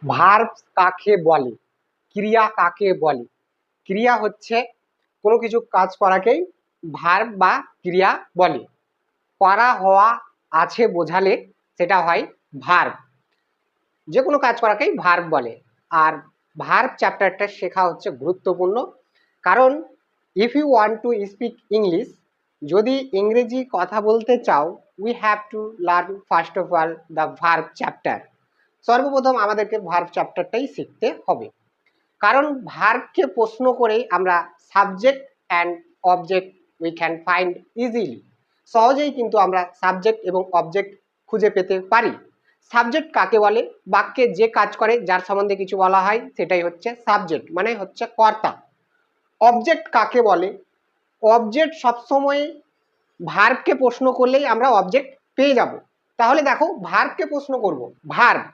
Verb কাকে বলে, ক্রিয়া কাকে বলে? ক্রিয়া হচ্ছে কোনো কিছু কাজ করাকেই ভার্ব বা ক্রিয়া বলে। করা হওয়া আছে বোঝালে সেটা হয় ভার্ব। যে কোনো কাজ করাকেই ভার্ব বলে। আর ভার্ব চ্যাপ্টারটা শেখা হচ্ছে গুরুত্বপূর্ণ, কারণ if you want to speak English, যদি ইংরেজি কথা বলতে চাও, we have to learn first of all the verb chapter. সর্বপ্রথম আমাদেরকে ভার্ব চ্যাপ্টারটাই শিখতে হবে, কারণ ভার্বকে প্রশ্ন করেই আমরা subject and object we can find easily. সহজেই কিন্তু আমরা সাবজেক্ট এবং অবজেক্ট খুঁজে পেতে পারি। সাবজেক্ট কাকে বলে? বাক্যে যে কাজ করে, যার সম্বন্ধে কিছু বলা হয়, সেটাই হচ্ছে সাবজেক্ট, মানে হচ্ছে কর্তা। অবজেক্ট কাকে বলে? অবজেক্ট সবসময় ভার্বকে প্রশ্ন করলেই আমরা অবজেক্ট পেয়ে যাব। তাহলে দেখো, ভার্বকে প্রশ্ন করব, ভার্ব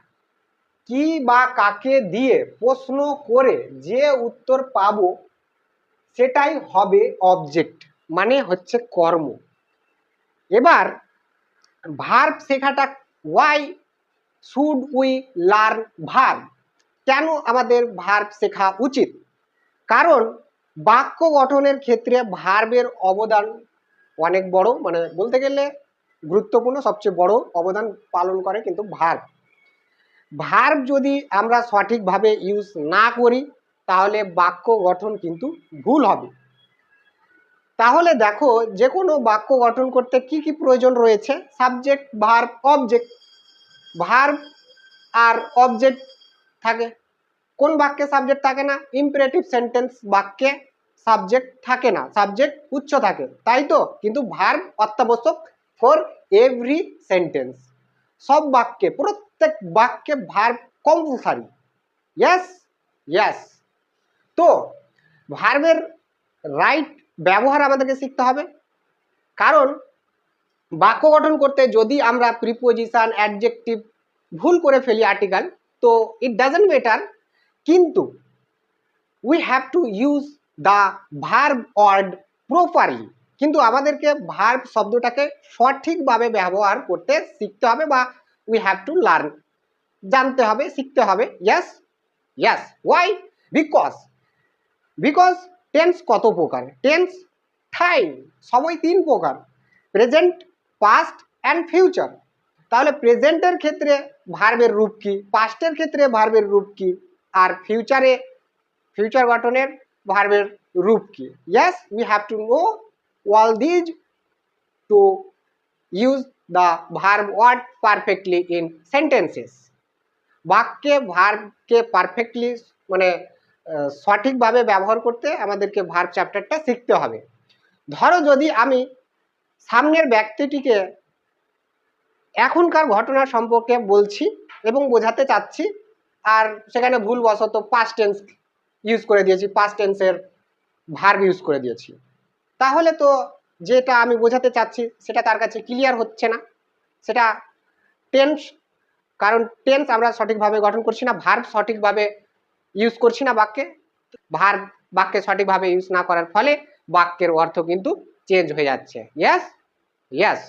কি বা কাকে দিয়ে প্রশ্ন করে যে উত্তর পাবো সেটাই হবে অবজেক্ট, মানে হচ্ছে কর্ম। এবার ভার্ব শেখাটা, why should we learn verb? কেন আমাদের ভার্ব শেখা উচিত? কারণ বাক্য গঠনের ক্ষেত্রে ভার্বের অবদান অনেক বড়, মানে বলতে গেলে গুরুত্বপূর্ণ, সবচেয়ে বড় অবদান পালন করে কিন্তু ভার্ব। ভার্ব যদি আমরা সঠিকভাবে ইউজ না করি, তাহলে বাক্য গঠন কিন্তু ভুল হবে। তাহলে দেখো, যে কোনো বাক্য গঠন করতে কি কি প্রয়োজন রয়েছে? Subject, verb, object. ভার্ব আর অবজেক্ট থাকে। কোন বাক্যে সাবজেক্ট থাকে না? ইম্পারেটিভ সেন্টেন্স বাক্যে সাবজেক্ট থাকে না, সাবজেক্ট উচ্চ থাকে, তাই তো? কিন্তু ভার্ব অত্যাবশ্যক ফর এভরি সেন্টেন্স। সব বাক্যে, প্রত্যেক বাক্যে ভার্ব কম্পালসারি। Yes, yes. তো ভার্বের রাইট ব্যবহার আমাদেরকে শিখতে হবে, কারণ বাক্য গঠন করতে যদি আমরা প্রিপোজিশন, অ্যাডজেক্টিভ ভুল করে ফেলি, আর্টিকেল, তো ইট ডাজন্ট ম্যাটার, কিন্তু we have to use the verb word properly. কিন্তু আমাদেরকে ভার্ব শব্দটাকে সঠিকভাবে ব্যবহার করতে শিখতে হবে, বা উই হ্যাভ টু লার্ন, জানতে হবে, শিখতে হবে। Yes, yes. Why? Because tense কত প্রকার? টেন্স, টাইম, সময় 3 প্রকার: প্রেজেন্ট, পাস্ট অ্যান্ড ফিউচার। তাহলে প্রেজেন্টের ক্ষেত্রে ভার্বের রূপ কি, পাস্টের ক্ষেত্রে ভার্বের রূপ কি, আর ফিউচার গঠনের ভার্বের রূপ কি? Yes, we have to know all these to use the verb word perfectly in sentences. বাক্যে ভার্বকে পারফেক্টলি, মানে সঠিকভাবে ব্যবহার করতে আমাদেরকে ভার্ব চ্যাপ্টারটা শিখতে হবে। ধরো, যদি আমি সামনের ব্যক্তিটিকে এখনকার ঘটনা সম্পর্কে বলছি এবং বোঝাতে চাচ্ছি, আর সেখানে ভুলবশত পাস্ট টেন্স ইউজ করে দিয়েছি, পাস্ট টেন্সের ভার্ব ইউজ করে দিয়েছি, তাহলে তো যেটা আমি বোঝাতে চাচ্ছি সেটা তার কাছে ক্লিয়ার হচ্ছে না। সেটা টেন্স, কারণ টেন্স আমরা সঠিকভাবে গঠন করছি না, ভার্ব সঠিকভাবে ইউজ করছি না বাক্যে। ভার্ব বাক্যে সঠিকভাবে ইউজ না করার ফলে বাক্যের অর্থ কিন্তু চেঞ্জ হয়ে যাচ্ছে। Yes, yes.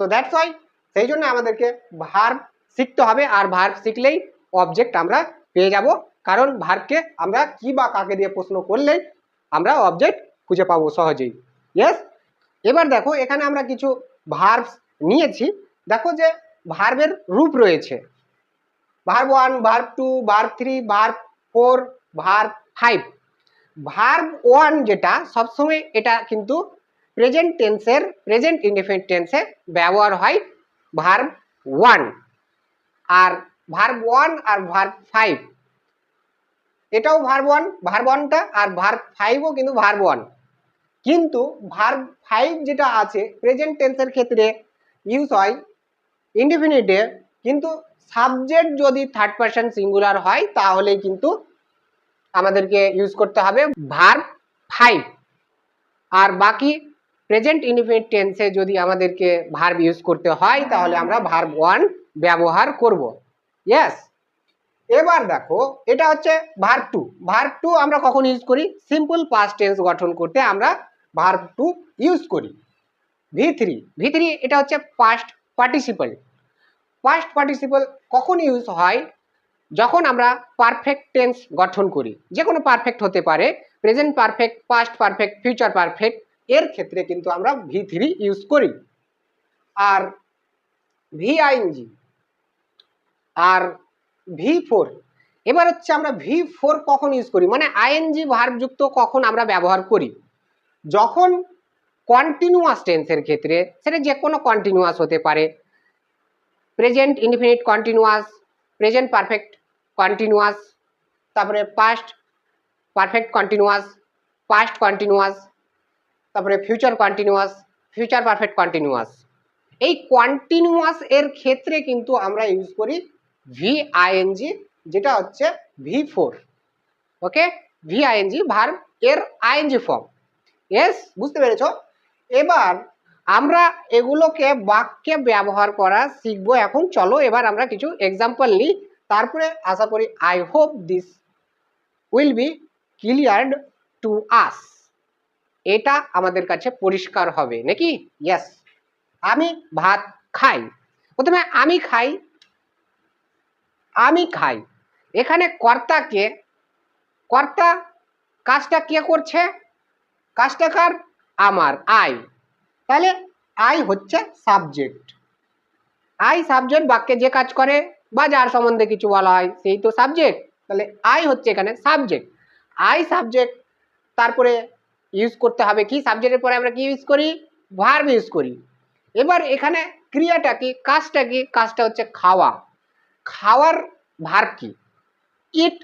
So that's why, সেই জন্য আমাদেরকে ভার্ব শিখতে হবে, আর ভার্ব শিখলেই অবজেক্ট আমরা পেয়ে যাব, কারণ ভার্বকে আমরা কি বা কাকে দিয়ে প্রশ্ন করলেই আমরা অবজেক্ট খুঁজে পাবো সহজেই। ইয়েস। এবার দেখো, এখানে আমরা কিছু ভার্বস নিয়েছি। দেখো যে ভার্বের রূপ রয়েছে: verb 1, verb 2, verb 3, verb 4, verb 5। Verb 1 যেটা, সবসময় এটা কিন্তু প্রেজেন্ট টেন্সের, প্রেজেন্ট ইনডেফিনিট টেন্সে ব্যবহার হয় ভার্ব 1। আর ভার্ব 1 আর ভার্ব 5, এটাও ভার্ব 1, ভার্ব 1টা, আর ভার্ব 5ও কিন্তু ভার্ব 1। কিন্তু ভার্ব 5 যেটা আছে, প্রেজেন্ট টেন্সের ক্ষেত্রে ইউজ হয় ইনডেফিনিটে, কিন্তু সাবজেক্ট যদি থার্ড পারসন সিঙ্গুলার হয়, তাহলে কিন্তু আমাদেরকে ইউজ করতে হবে ভার্ব 5। আর বাকি প্রেজেন্ট ইনডেফিনিট টেন্সে যদি আমাদেরকে ভার্ব ইউজ করতে হয়, তাহলে আমরা ভার্ব 1 ব্যবহার করব। ইয়েস। এবার দেখো, এটা হচ্ছে ভার্ব 2। ভার্ব 2 আমরা কখন ইউজ করি? সিম্পল পাস্ট টেন্স গঠন করতে আমরা ভার্ব 2 ইউজ করি। V3 এটা হচ্ছে পাস্ট পার্টিসিপল। পাস্ট পার্টিসিপল কখন ইউজ হয়? যখন আমরা পারফেক্ট টেন্স গঠন করি, যে কোনো পারফেক্ট হতে পারে, present perfect, past perfect, future perfect, এর ক্ষেত্রে কিন্তু আমরা V3 ইউজ করি। আর VING আর V4, এবার হচ্ছে আমরা V4 কখন ইউজ করি, মানে ING ভার্ব যুক্ত কখন আমরা ব্যবহার করি, যখন কন্টিনিউয়াস টেন্সের ক্ষেত্রে, সেটা যে কোনো কন্টিনিউয়াস হতে পারে, present indefinite continuous, present perfect continuous, তারপরে past perfect continuous, past continuous, তারপরে future continuous, future perfect continuous. এই কন্টিনিউয়াস এর ক্ষেত্রে কিন্তু আমরা ইউজ করি VING, যেটা হচ্ছে V4। ওকে, VING ভার্ব এর ING ফর্ম। ইয়েস, বুঝতে পেরেছো? এবার আমরা এগুলোকে বাক্যে ব্যবহার করা শিখবো। এখন চলো এবার আমরা কিছু এক্সাম্পল নিই, তারপরে আশা করি I hope this will B cleared to us, এটা আমাদের কাছে পরিষ্কার হবে নাকি? ইয়েস, আমি ভাত খাই। প্রথমে আমি খাই, আমি খাই, এখানে কর্তাকে, কর্তা, কাজটা কে করছে, কাজটা কার, আমার, আই, তাহলে আই হচ্ছে সাবজেক্ট। আই সাবজেক্ট, বাক্যে যে কাজ করে বা যার সম্বন্ধে কিছু বলা হয় সেই তো সাবজেক্ট, তাহলে আই হচ্ছে এখানে সাবজেক্ট। আই সাবজেক্ট, তারপরে ইউজ করতে হবে কি, সাবজেক্টের পরে আমরা কি ইউজ করি, ভার্ব ইউজ করি। এবার এখানে ক্রিয়াটা কি, কাজটা কি, কাজটা হচ্ছে খাওয়া, খাওয়ার ভার্ব কি, ইট,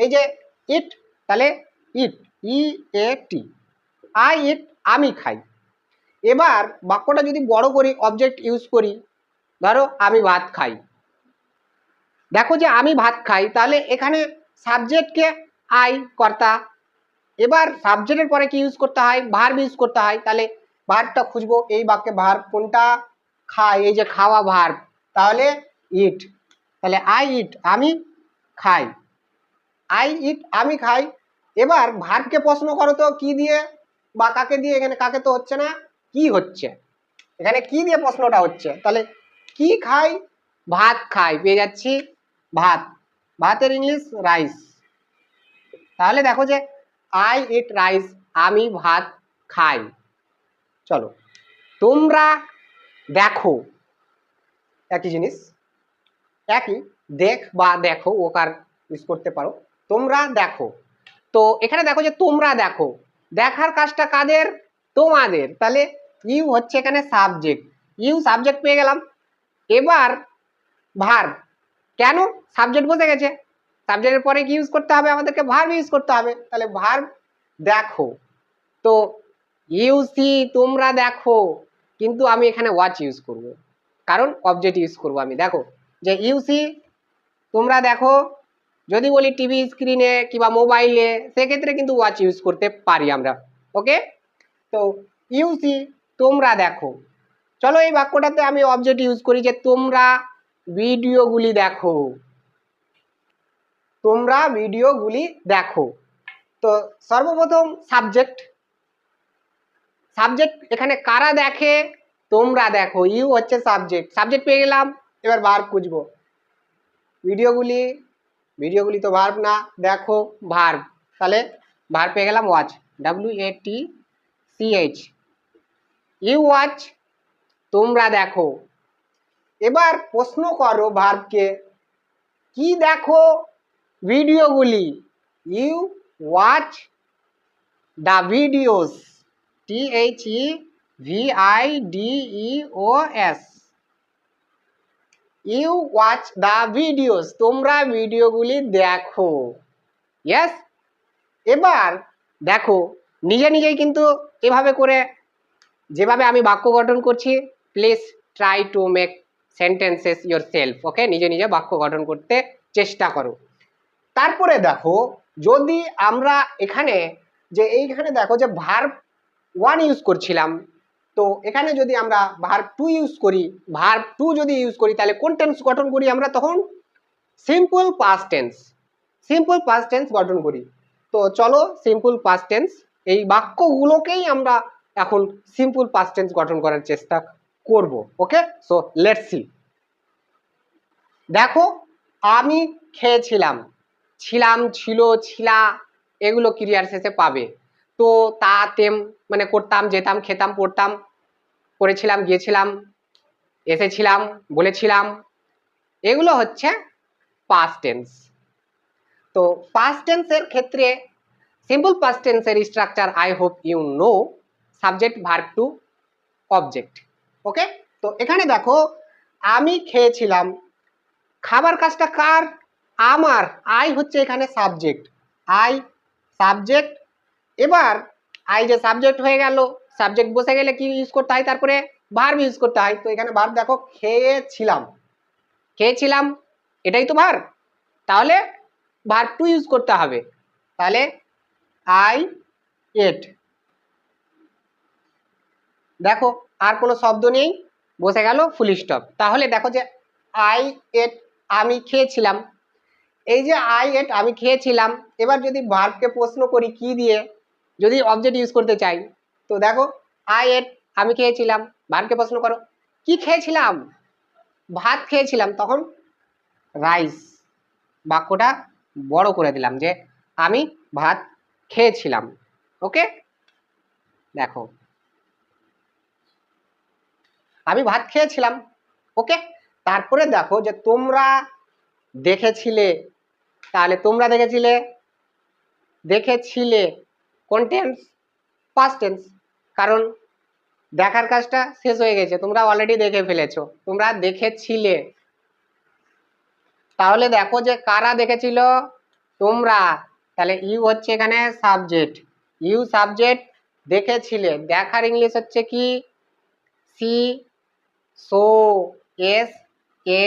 এই যে ইট, তাহলে ইট, EAT, আই ইট, আমি খাই। এবার বাক্যটা যদি বড় করি, অবজেক্ট ইউজ করি, ধরো আমি ভাত খাই, দেখো যে আমি ভাত খাই, তাহলে এখানে সাবজেক্টকে আই, কর্তা, এবার সাবজেক্টের পরে কি ইউজ করতে হয়, ভার্ব ইউজ করতে হয়, তাহলে ভার্বটা খুঁজবো, এই বাক্যে ভার্ব কোনটা, খাই, এই যে খাওয়া ভার্ব, তাহলে ইট, তাহলে আই ইট, আমি খাই, আই ইট, আমি খাই। এবার ভার্বকে প্রশ্ন করো তো কি দিয়ে বা কাকে দিয়ে, এখানে কাকে তো হচ্ছে না, কি হচ্ছে, এখানে কি দিয়ে প্রশ্নটা হচ্ছে, তাহলে কি খাই, ভাত খাই, পেয়ে যাচ্ছি ভাত, ভাতের ইংলিশ রাইস, তাহলে দেখো যে আই ইট রাইস, আমি ভাত খাই। চলো, তোমরা দেখো, একই জিনিস, একই, দেখ বা দেখো ওকার ইউজ করতে পারো, তোমরা দেখো। তো এখানে দেখো যে তোমরা দেখো, দেখার কাজটা কাদের, তোমাদের, তাহলে ইউ হচ্ছে এখানে সাবজেক্ট, ইউ সাবজেক্ট পেয়ে গেলাম। এবার ভার্ব, কেন, সাবজেক্ট বসে গেছে, সাবজেক্টের পরে কি ইউজ করতে হবে, আমাদেরকে ভার্ব ইউজ করতে হবে, তাহলে ভার্ব দেখো। তো ইউ সি, তোমরা দেখো, কিন্তু আমি এখানে ওয়াচ ইউজ করব, কারণ অবজেক্ট ইউজ করব আমি। দেখো যে ইউ সি, তোমরা দেখো, যদি বলি টিভি স্ক্রিনে কিংবা মোবাইলে, সেক্ষেত্রে কিন্তু ওয়াচ ইউজ করতে পারি আমরা। ওকে, তো ইউ সি, তোমরা দেখো। চলো এই বাক্যটাতে আমি অবজেক্ট ইউজ করি, যে তোমরা ভিডিওগুলি দেখো, তোমরা ভিডিওগুলি দেখো। তো সর্বপ্রথম সাবজেক্ট, সাবজেক্ট এখানে কারা দেখে, তোমরা দেখো, ইউ হচ্ছে সাবজেক্ট, সাবজেক্ট পেয়ে গেলাম। এবার ভার্ব খুঁজবো, ভিডিওগুলি, ভিডিওগুলি তো ভার্ব না, দেখো ভার্ব, তাহলে ভার্ব পেয়ে গেলাম ওয়াচ, WATCH, ইউ ওয়াচ, তোমরা দেখো। এবার প্রশ্ন করো ভার্বকে, কি দেখো, ভিডিওগুলি, you watch the videos, THEVIDEOS, you watch the videos, তোমরা ভিডিওগুলি দেখো। ইয়েস, এবার দেখো নিজে নিজেই কিন্তু এভাবে করে, যেভাবে আমি বাক্য গঠন করছি, please try to make sentences yourself. Okay, নিজে নিজে বাক্য গঠন করতে চেষ্টা করো। তারপরে দেখো, যদি আমরা এখানে, যে এইখানে দেখো যে ভার্ব 1 ইউজ করছিলাম, তো এখানে যদি আমরা ভার্ব 2 ইউজ করি, ভার্ব 2 যদি ইউজ করি, তাহলে কোন টেন্স গঠন করি আমরা, তখন simple past tense, simple past tense গঠন করি। তো চলো সিম্পল পাস্ট টেন্স, এই বাক্যগুলোকেই আমরা এখন সিম্পল পাস্ট টেন্স গঠন করার চেষ্টা করব। ওকে, সো লেটস সি। দেখো আমি খেয়েছিলাম, ছিলাম, ছিল, ছিলা, এগুলো ক্রিয়ার শেষে পাবে। তো তা তেম মানে করতাম, যেতাম, খেতাম, পড়তাম, করেছিলাম, গিয়েছিলাম, এসেছিলাম, বলেছিলাম, এগুলো হচ্ছে পাস্ট টেন্স। তো পাস্ট টেন্সের ক্ষেত্রে সিম্পল পাস্ট টেন্সের structure I hope you know, subject verb to object. Okay, তো এখানে দেখো আমি খেয়েছিলাম, খাবার কাজটা কার? আমার। আই হচ্ছে এখানে সাবজেক্ট, আই সাবজেক্ট। এবার আই যে সাবজেক্ট হয়ে গেল, সাবজেক্ট বসে গেলে কি ইউজ করতে হয়? তারপরে ভার্ব ইউজ করতে হয়। তো এখানে ভার্ব দেখো খেয়েছিলাম, খেয়েছিলাম এটাই তো ভার্ব, তাহলে ভার্ব টু ইউজ করতে হবে। তাহলে আই এট। দেখো আর কোনো শব্দ নেই, বসে গেল ফুল স্টপ। তাহলে দেখো যে আই এট আমি খেয়েছিলাম, এই যে আই এট আমি খেয়েছিলাম। এবার যদি ভার্বকে প্রশ্ন করি কি দিয়ে, যদি অবজেক্ট ইউজ করতে চাই, তো দেখো আই এট আমি খেয়েছিলাম, ভার্বকে প্রশ্ন করো কি খেয়েছিলাম? ভাত খেয়েছিলাম, তখন রাইস, বাক্যটা বড় করে দিলাম যে আমি ভাত খেয়েছিলাম। ওকে, দেখো আমি ভাত খেয়েছিলাম। ওকে, তারপরে দেখো যে তোমরা দেখেছিলে, তাহলে তোমরা দেখেছিলে, দেখেছিলে কোন টেন্স? পাস্ট টেন্স, কারণ দেখার কাজটা শেষ হয়ে গেছে, তোমরা অলরেডি দেখে ফেলেছো, তোমরা দেখেছিলে। তাহলে দেখো যে কারা দেখেছিল? তোমরা। তাহলে ইউ হচ্ছে এখানে সাবজেক্ট, ইউ সাবজেক্ট, দেখেছিলে, দেখার ইংলিশ হচ্ছে কি? See, saw, S A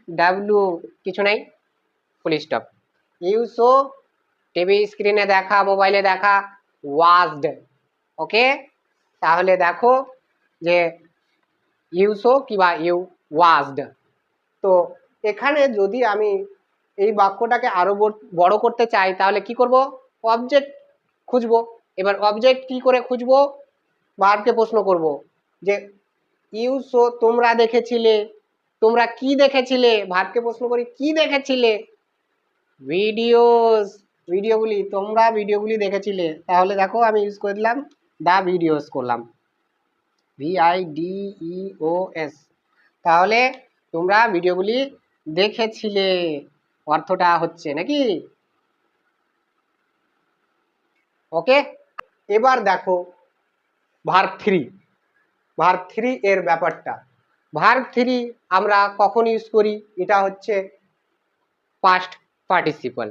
W, কিছু নাই, full stop. You saw TV স্ক্রিনে দেখা, মোবাইলে দেখা, ওয়াজড। ওকে, তাহলে দেখো যে ইউ সো কিংবা ইউ ওয়াজড। তো এখানে যদি আমি এই বাক্যটাকে আরো বড় করতে চাই, তাহলে কি করব? অবজেক্ট খুঁজবো। এবার অবজেক্ট কি করে খুঁজবো? ভার্বকে প্রশ্ন করব যে ইউ সো তোমরা দেখেছিলে, তোমরা কি দেখেছিলে? ভার্বকে প্রশ্ন করি কি দেখেছিলে? ভিডিওস, ভিডিওগুলি, তোমরা ভিডিওগুলি দেখেছিলে। তাহলে দেখো আমি ইউজ করে দিলাম দা ভিডিওস, করলাম VIDEOS। তাহলে তোমরা ভিডিওগুলি দেখেছিলে, অর্থটা হচ্ছে নাকি? ওকে, এবার দেখো ভার্ব থ্রি, ভার্ব থ্রি এর ব্যাপারটা। ভার্ব থ্রি আমরা কখন ইউজ করি? এটা হচ্ছে পাস্ট পার্টিসিপল,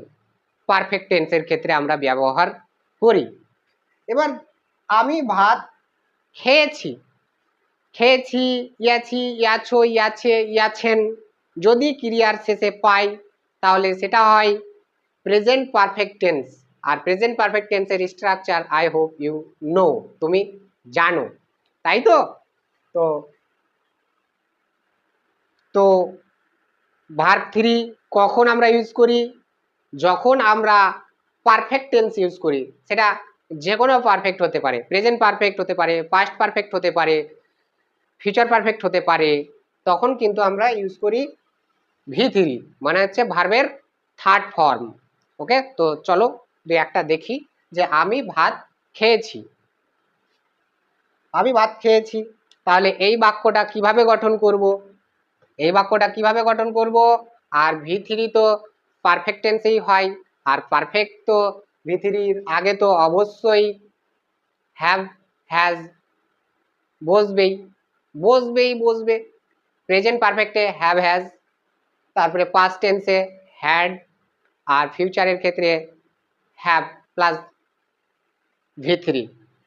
পারফেক্ট টেন্সের ক্ষেত্রে আমরা ব্যবহার করি। এবার আমি ভাত খেয়েছি, খেয়েছি, ইয়াছি, ইয়াছো, ইয়াছে, ইয়াছেন, যদি ক্রিয়ার শেষে পাই তাহলে সেটা হয় প্রেজেন্ট পারফেক্ট টেন্স। আর প্রেজেন্ট পারফেক্ট টেন্সের structure I hope you know, তুমি জানো, তাই তো? তো তো ভার্ব থ্রি কখন আমরা ইউজ করি? যখন আমরা পারফেক্ট টেন্স ইউজ করি, সেটা যে কোনো পারফেক্ট হতে পারে, প্রেজেন্ট পারফেক্ট হতে পারে, পাস্ট পারফেক্ট হতে পারে, ফিউচার পারফেক্ট হতে পারে, তখন কিন্তু আমরা ইউজ করি V3, মানে হচ্ছে ভার্বের থার্ড ফর্ম। ওকে, তো চলো দুই একটা দেখি যে আমি ভাত খেয়েছি, আমি ভাত খেয়েছি। তাহলে এই বাক্যটা কিভাবে গঠন করব? এই বাক্যটা কিভাবে গঠন করব? আর V3 তো পারফেক্ট টেন্সেই হয়, আর পারফেক্ট তো V3-র আগে তো অবশ্যই হ্যাভ, হ্যাজ বসবেই, বসবেই, বসবে। প্রেজেন্ট পারফেক্টে হ্যাভ, হ্যাজ, তারপরে পাস্ট টেন্সে হ্যাড, আর ফিউচারের ক্ষেত্রে হ্যাভ প্লাস V3।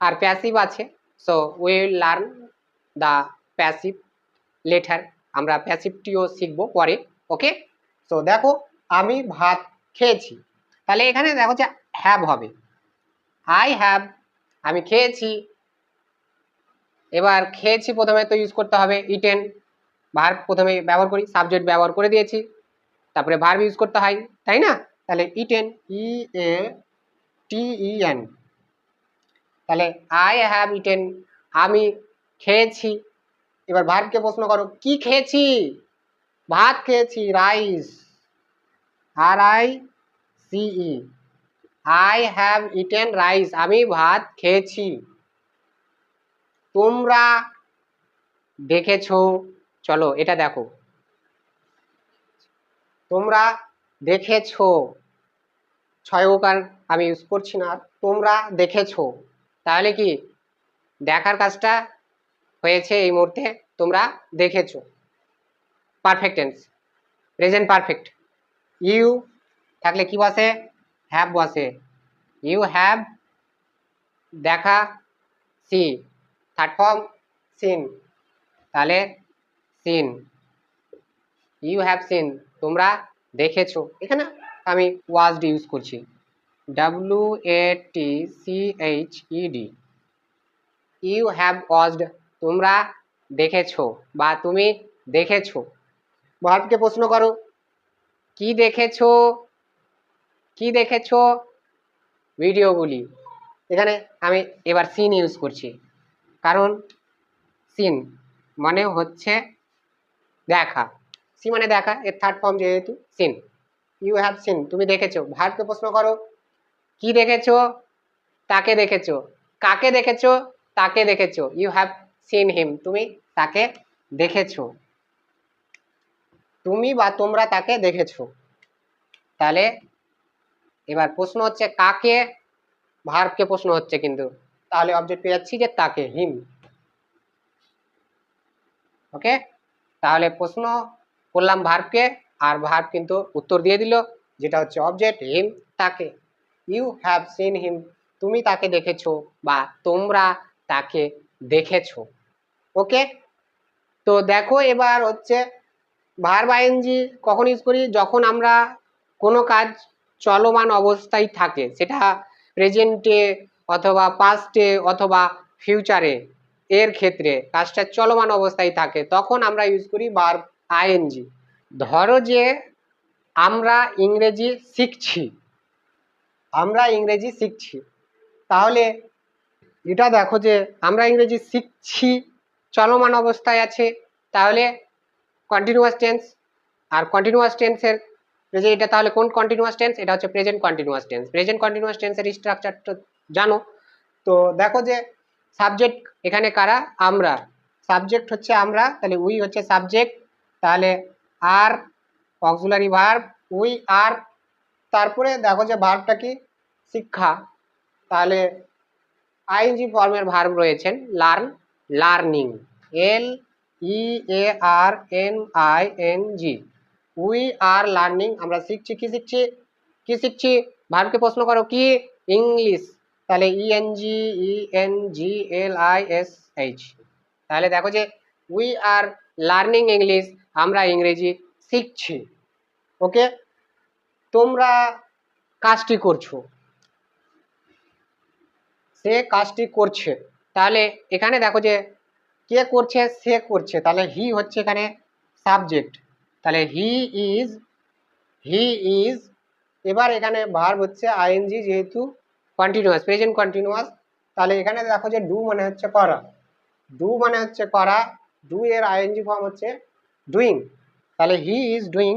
আর প্যাসিভ আছে, so we will learn the passive later, আমরা প্যাসিভটিও শিখবো পরে। ওকে, তো দেখো আমি ভাত খেয়েছি, তাহলে এখানে দেখো যে হ্যাভ হবে, আই হ্যাভ, আমি খেয়েছি। এবার খেয়েছি প্রথমে তো ইউজ করতে হবে ইটেন, ভার্ব প্রথমে ব্যবহার করি, সাবজেক্ট ব্যবহার করে দিয়েছি, তারপরে ভার্ব ইউজ করতে হয়, তাই না? তাহলে ইটেন, EATEN, তাহলে আই হ্যাভ ইটেন, আমি খেয়েছি। এবার ভার্বকে প্রশ্ন করো কি খেয়েছি? ভাত খেয়েছি, rice. RICE, I have eaten rice, আমি ভাত খেয়েছি। তোমরা দেখেছো, চলো এটা দেখো, তোমরা দেখেছো, ছয়কার আমি ইউজ করছি না, তোমরা দেখেছো, তাহলে কি দেখার কাজটা হয়েছে এই মুহূর্তে, তোমরা দেখেছো। Perfect tense, present perfect. You থাকলে কি বসে? হ্যাভ বসে। ইউ হ্যাভ দেখা, সি, থার্ড ফর্ম সিন, তাহলে সিন, ইউ হ্যাভ সিন, তোমরা দেখেছো। এখানে আমি ওয়াজড ইউজ করছি, WATCHED, ইউ হ্যাভ ওয়াজড, তোমরা দেখেছো বা তুমি দেখেছো। ভার্বকে প্রশ্ন করো, কি দেখেছো, কি দেখেছো? ভিডিওগুলি। এখানে আমি এবার সিন ইউজ করছি, কারণ সিন মানে হচ্ছে দেখা, সি মানে দেখা, এর থার্ড ফর্ম যেহেতু সিন। ইউ হ্যাভ সিন, তুমি দেখেছো। ভার্বকে প্রশ্ন করো, কি দেখেছো? তাকে দেখেছো। কাকে দেখেছো? তাকে দেখেছো। ইউ হ্যাভ সিন হিম, তুমি তাকে দেখেছো। তুমি বা তোমরা তাকে দেখেছো। তাহলে এবার প্রশ্ন হচ্ছে কাকে, ভার্বকে প্রশ্ন হচ্ছে কিন্তু, তাহলে অবজেক্ট পেয়ে যাচ্ছি যে তাকে, হিম। ওকে, তাহলে প্রশ্ন করলাম ভার্বকে, আর ভার্ব কিন্তু উত্তর দিয়ে দিল, যেটা হচ্ছে অবজেক্ট হিম, তাকে। ইউ হ্যাভ সিন হিম, তুমি তাকে দেখেছো বা তোমরা তাকে দেখেছো। ওকে, তো দেখো এবার হচ্ছে ভার্ব আইএনজি কখন ইউজ করি? যখন আমরা কোনো কাজ চলমান অবস্থায় থাকে, সেটা প্রেজেন্টে অথবা পাস্টে অথবা ফিউচারে, এর ক্ষেত্রে কাজটা চলমান অবস্থায় থাকে, তখন আমরা ইউজ করি ভার্ব আইএনজি। ধরো যে আমরা ইংরেজি শিখছি, আমরা ইংরেজি শিখছি, তাহলে এটা দেখো যে আমরা ইংরেজি শিখছি চলমান অবস্থায় আছে, তাহলে কন্টিনিউয়াস টেন্স। আর কন্টিনিউয়াস টেন্সের এটা তাহলে কোন কন্টিনিউয়াস টেন্স? এটা হচ্ছে present continuous tense. Present continuous টেন্সের স্ট্রাকচারটা জানো তো। দেখো যে সাবজেক্ট এখানে কারা? আমরা। সাবজেক্ট হচ্ছে আমরা, তাহলে উই হচ্ছে সাবজেক্ট, তাহলে আর অক্সিলারি ভার্ব উই আর, তারপরে দেখো যে ভার্বটা কি? শিক্ষা, তাহলে আইএনজি ফর্মের ভার্ব রয়েছেন learn, learning, LEARNING, we are learning, আমরা শিখছি। কি শিখছি? কি শিখছি? ভার্বকে প্রশ্ন করো কি? ইংলিশ, তাহলে ENGLISH, তাহলে দেখো যে উই আর লার্নিং ইংলিশ, আমরা ইংরেজি শিখছি। ওকে, তোমরা কাজটি করছো, সে কাজটি করছে, তাহলে এখানে দেখো যে কে করছে? সে করছে, তাহলে হি হচ্ছে এখানে সাবজেক্ট, তাহলে হি ইজ, হি ইজ। এবার এখানে ভার্ব হচ্ছে আইএনজি, যেহেতু কন্টিনিউয়াস, প্রেজেন্ট কন্টিনিউয়াস, তাহলে এখানে দেখো যে ডু মানে হচ্ছে করা, ডু মানে হচ্ছে করা, ডু এর আইএনজি ফর্ম হচ্ছে ডুইং, তাহলে হি ইজ ডুইং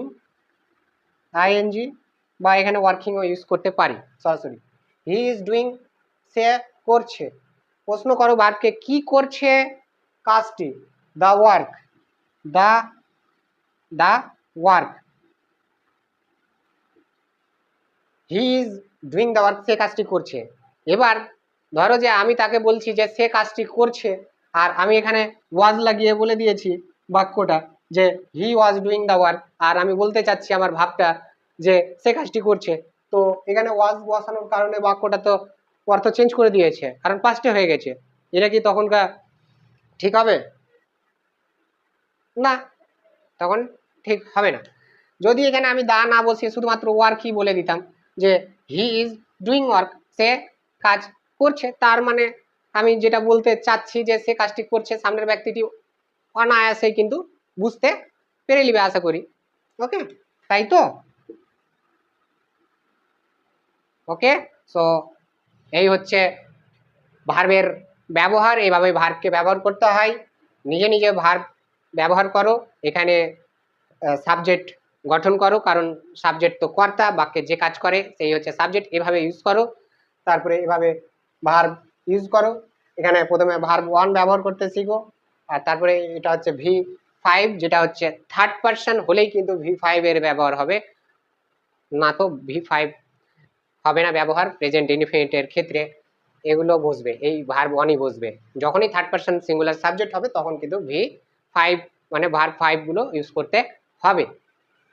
আইএনজি, বা এখানে ওয়ার্কিংও ইউজ করতে পারি সরাসরি। হি ইজ ডুইং, সে করছে। প্রশ্ন করো ভার্বকে, কি করছে কাজটি? The work, the the work, he is doing the work, সে কাজটি করছে। এবার ধরো যে আমি তাকে বলছি যে সে কাজটি করছে, আর আমি এখানে ওয়াজ লাগিয়ে বলে দিয়েছি বাক্যটা যে হি ওয়াজ ডুইং দ্য ওয়ার্ক, আর আমি বলতে চাচ্ছি আমার ভাবটা যে সে কাজটি করছে, তো এখানে ওয়াজ বসানোর কারণে বাক্যটা তো অর্থ চেঞ্জ করে দিয়েছে, কারণ পাস্টে হয়ে গেছে। এটা কি তখনকার ঠিক হবে? না, তখন ঠিক হবে না। যদি এখানে আমি দা না বসিয়ে শুধুমাত্র ওয়ার্কই বলে দিতাম যে হি ইজ ডুইং ওয়ার্ক, সে কাজ করছে, তার মানে আমি যেটা বলতে চাচ্ছি যে সে কাজটি করছে, সামনের ব্যক্তিটি অনায়াসেই কিন্তু বুঝতে পেরে নিবে আশা করি। ওকে, তাই তো? ওকে, সো এই হচ্ছে ভার্বের ব্যবহার, এইভাবে ভার্বকে ব্যবহার করতে হয়। নিজে নিজে ভার্ব ব্যবহার করো, এখানে সাবজেক্ট গঠন করো, কারণ সাবজেক্ট তো কর্তা, বাক্যে যে কাজ করে সেই হচ্ছে সাবজেক্ট, এভাবে ইউজ করো। তারপরে এভাবে ভার্ব ইউজ করো। এখানে প্রথমে ভার্ব ওয়ান ব্যবহার করতে শিখো, আর তারপরে এটা হচ্ছে V5, যেটা হচ্ছে থার্ড পারসন হলেই কিন্তু V5 এর ব্যবহার হবে, না তো V5 হবে না ব্যবহার প্রেজেন্ট ইনডিফিনিটের ক্ষেত্রে। এগুলো বসবে, এই ভার্ব ওয়ানই বসবে। যখনই থার্ড পারসন সিঙ্গুলার সাবজেক্ট হবে তখন কিন্তু V5 মানে ভার্ব 5 গুলো ইউজ করতে হবে।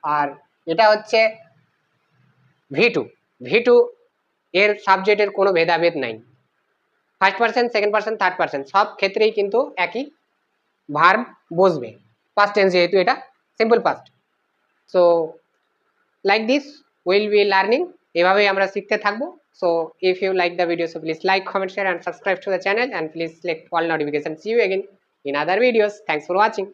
আর এটা হচ্ছে V2। V2 এর সাবজেক্টের কোনো ভেদাভেদ নাই, first person, second person, third person সব ক্ষেত্রেই কিন্তু একই ভার্ব বসবে, পাস্ট টেন্স যেহেতু এটা simple past. So like this will be learning, এভাবেই আমরা শিখতে থাকবো। So if you like the video, so please like, comment, share and subscribe to the channel, and please select all notifications. See you again in other videos. Thanks for watching.